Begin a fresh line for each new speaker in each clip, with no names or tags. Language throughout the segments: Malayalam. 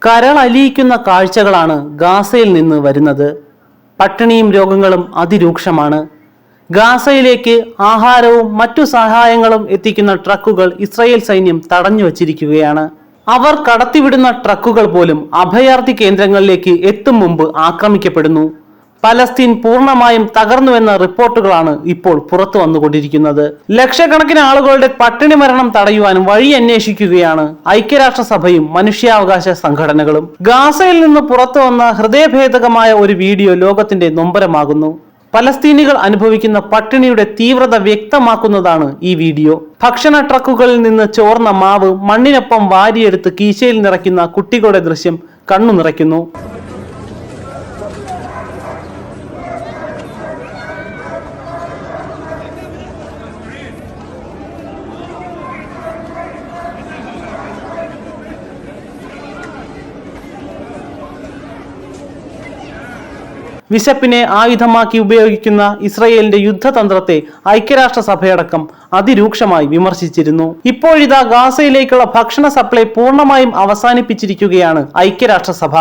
കരളലിയിക്കുന്ന കാഴ്ചകളാണ് ഗാസയിൽ നിന്ന് വരുന്നത്. പട്ടിണിയും രോഗങ്ങളും അതിരൂക്ഷമാണ്. ഗാസയിലേക്ക് ആഹാരവും മറ്റു സഹായങ്ങളും എത്തിക്കുന്ന ട്രക്കുകൾ ഇസ്രായേൽ സൈന്യം തടഞ്ഞു വച്ചിരിക്കുകയാണ്. അവർ കടത്തിവിടുന്ന ട്രക്കുകൾ പോലും അഭയാർത്ഥി കേന്ദ്രങ്ങളിലേക്ക് എത്തും മുമ്പ് ആക്രമിക്കപ്പെടുന്നു. പലസ്തീൻ പൂർണ്ണമായും തകർന്നുവെന്ന റിപ്പോർട്ടുകളാണ് ഇപ്പോൾ പുറത്തു വന്നുകൊണ്ടിരിക്കുന്നത്. ലക്ഷക്കണക്കിന് ആളുകളുടെ പട്ടിണി മരണം തടയുവാൻ വഴി അന്വേഷിക്കുകയാണ് ഐക്യരാഷ്ട്രസഭയും മനുഷ്യാവകാശ സംഘടനകളും. ഗാസയിൽ നിന്ന് പുറത്തു വന്ന ഹൃദയഭേദകമായ ഒരു വീഡിയോ ലോകത്തിന്റെ നൊമ്പരമാകുന്നു. പലസ്തീനികൾ അനുഭവിക്കുന്ന പട്ടിണിയുടെ തീവ്രത വ്യക്തമാക്കുന്നതാണ് ഈ വീഡിയോ. ഭക്ഷണ ട്രക്കുകളിൽ നിന്ന് ചോർന്ന മാവ് മണ്ണിനൊപ്പം വാരിയെടുത്ത് കീശയിൽ നിറയ്ക്കുന്ന കുട്ടികളുടെ ദൃശ്യം കണ്ണു നിറയ്ക്കുന്നു. വിശപ്പിനെ ആയുധമാക്കി ഉപയോഗിക്കുന്ന ഇസ്രായേലിന്റെ യുദ്ധതന്ത്രത്തെ ഐക്യരാഷ്ട്രസഭയടക്കം അതിരൂക്ഷമായി വിമർശിച്ചിരുന്നു. ഇപ്പോഴിതാ ഗാസയിലേക്കുള്ള ഭക്ഷണ സപ്ലൈ പൂർണ്ണമായും അവസാനിപ്പിച്ചിരിക്കുകയാണ് ഐക്യരാഷ്ട്രസഭ.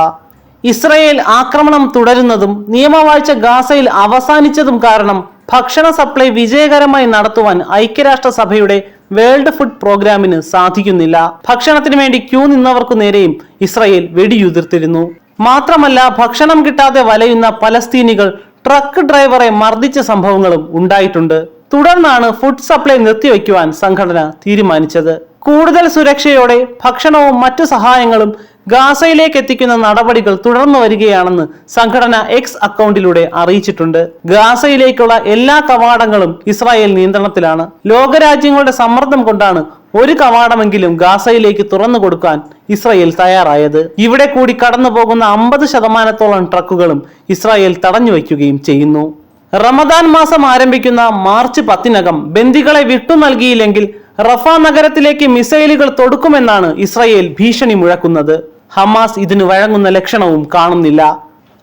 ഇസ്രായേൽ ആക്രമണം തുടരുന്നതും നിയമവാഴ്ച ഗാസയിൽ അവസാനിച്ചതും കാരണം ഭക്ഷണ സപ്ലൈ വിജയകരമായി നടത്തുവാൻ ഐക്യരാഷ്ട്രസഭയുടെ വേൾഡ് ഫുഡ് പ്രോഗ്രാമിന് സാധിക്കുന്നില്ല. ഭക്ഷണത്തിന് വേണ്ടി ക്യൂ നിന്നവർക്കു നേരെയും ഇസ്രായേൽ വെടിയുതിർത്തിരുന്നു. മാത്രമല്ല, ഭക്ഷണം കിട്ടാതെ വലയുന്ന പലസ്തീനികൾ ട്രക്ക് ഡ്രൈവറെ മർദ്ദിച്ച സംഭവങ്ങളും ഉണ്ടായിട്ടുണ്ട്. തുടർന്നാണ് ഫുഡ് സപ്ലൈ നിർത്തിവെക്കുവാൻ സംഘടന തീരുമാനിച്ചത്. കൂടുതൽ സുരക്ഷയോടെ ഭക്ഷണവും മറ്റു സഹായങ്ങളും ഗാസയിലേക്ക് എത്തിക്കുന്ന നടപടികൾ തുടർന്നു വരികയാണെന്ന് സംഘടന എക്സ് അക്കൗണ്ടിലൂടെ അറിയിച്ചിട്ടുണ്ട്. ഗാസയിലേക്കുള്ള എല്ലാ കവാടങ്ങളും ഇസ്രായേൽ നിയന്ത്രണത്തിലാണ്. ലോകരാജ്യങ്ങളുടെ സമ്മർദ്ദം കൊണ്ടാണ് ഒരു കവാടമെങ്കിലും ഗാസയിലേക്ക് തുറന്നു കൊടുക്കാൻ ഇസ്രായേൽ തയ്യാറായത്. ഇവിടെ കൂടി കടന്നു പോകുന്ന 50% ട്രക്കുകളും ഇസ്രായേൽ തടഞ്ഞു വയ്ക്കുകയും ചെയ്യുന്നു. റമദാൻ മാസം ആരംഭിക്കുന്ന മാർച്ച് 10-നകം ബന്ദികളെ വിട്ടു നൽകിയില്ലെങ്കിൽ റഫ നഗരത്തിലേക്ക് മിസൈലുകൾ തൊടുക്കുമെന്നാണ് ഇസ്രായേൽ ഭീഷണി മുഴക്കുന്നത്. ഹമാസ് ഇതിന് വഴങ്ങുന്ന ലക്ഷണവും കാണുന്നില്ല.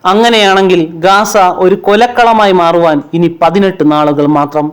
അങ്ങനെയാണെങ്കിൽ ഗാസ ഒരു കൊലക്കളമായി മാറുവാൻ ഇനി 18 നാളുകൾ മാത്രം.